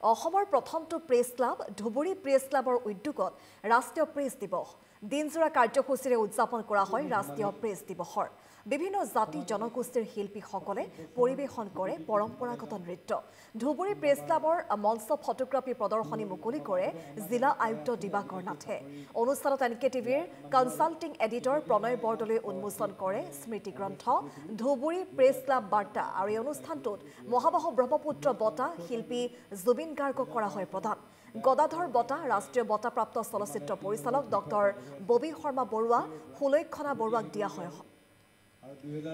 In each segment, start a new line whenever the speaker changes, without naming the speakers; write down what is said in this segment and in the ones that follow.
অসমৰ প্ৰথমটো press club Dhubri press ক্লাবৰ উদ্যোগত ৰাষ্ট্ৰীয় প্ৰেছ দিৱস দিনজোৰা কাৰ্যসূচীৰে উদযাপন কৰা হয় ৰাষ্ট্ৰীয় প্ৰেছ দিৱসৰ বিভিন্ন জাতি জনগোষ্ঠীৰ শিল্পীসকলে পৰিৱেশন কৰে পৰম্পৰাগত নৃত্য ধুবুৰী প্ৰেছ ক্লাবৰ মঞ্চ ফটোগ্ৰাফী প্ৰদৰ্শনী মুকলি কৰে জিলা আয়ুক্ত দিবাকৰ নাথে অনুষ্ঠানত এনকেটিভিৰ কনসাল্টিং এডিটৰ প্ৰণয় বৰদলৈ উন্মোচন কৰে স্মৃতি গ্ৰন্থ ধুবুৰী প্ৰেছ ক্লাব বাৰ্তা আৰু এই অনুষ্ঠানটোত মহাবাহু ব্ৰহ্মপুত্ৰ বঁটা শিল্পী জুবিন গাৰ্গক কৰা হয় প্ৰদান গদাধৰ বঁটা ৰাষ্ট্ৰীয় বঁটাপ্ৰাপ্ত চলচ্চিত্ৰ পৰিচালক ডক্টৰ ববি শৰ্মা বৰুৱা সুলক্ষণা বৰুৱাক দিয়া হয়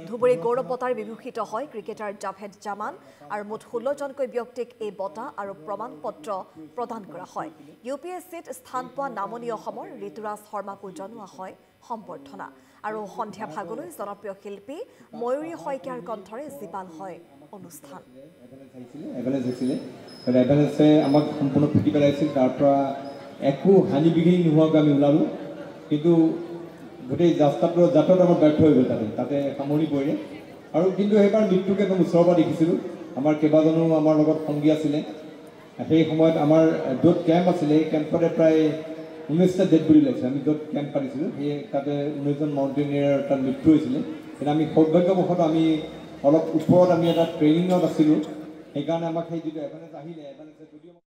ধুবুৰী গৌৰৱ বঁটাৰ বিভূষিত হয় ক্ৰিকেটাৰ জাভেদ জামান আৰু মুঠ 16 জনকৈ ব্যক্তিক এই বঁটা আৰু প্ৰমাণ পত্ৰ প্ৰদান কৰা হয় ইউপিএছচিত স্থান পোৱা নামনি অসমৰ ঋতুৰাজ শৰ্মাকো জনোৱা হয় সম্বৰ্ধনা আৰু সন্ধিয়া ভাগলৈ জনপ্ৰিয় শিল্পী ময়ূৰী শইকীয়াৰ কণ্ঠৰে জীপাল হয় অনুষ্ঠান
আমাক সম্পূৰ্ণ ফুটি পেলাইছিল তাৰ পৰা একো হানি বিঘিনি নোহোৱাকৈ আমি ওলালোঁ কিন্তু গোটেই যাত্ৰাত আমাৰ ব্যৰ্থ হৈ গ'ল তাতে সামৰণি পৰিলে আৰু কিন্তু সেইবাৰ মৃত্যুক একদম ওচৰৰ পৰা দেখিছিলোঁ আমাৰ কেইবাজনো আমাৰ লগত সংগী আছিলে সেই সময়ত আমাৰ য'ত কেম্প আছিলে সেই কেম্পতে প্ৰায় 19টা ডেড বডি ওলাইছে আমি য'ত কেম্প পাতিছিলোঁ সেই তাতে 19জন মাউণ্টেইনিয়াৰ তাত মৃত্যু হৈছিলে কিন্তু আমি সৌভাগ্যবশতঃ আমি অলপ ওপৰত আমি এটা ট্ৰেইনিঙত আছিলোঁ সেইকাৰণে আমাক সেই যিটো এভাৰেজ আহিলে যদিও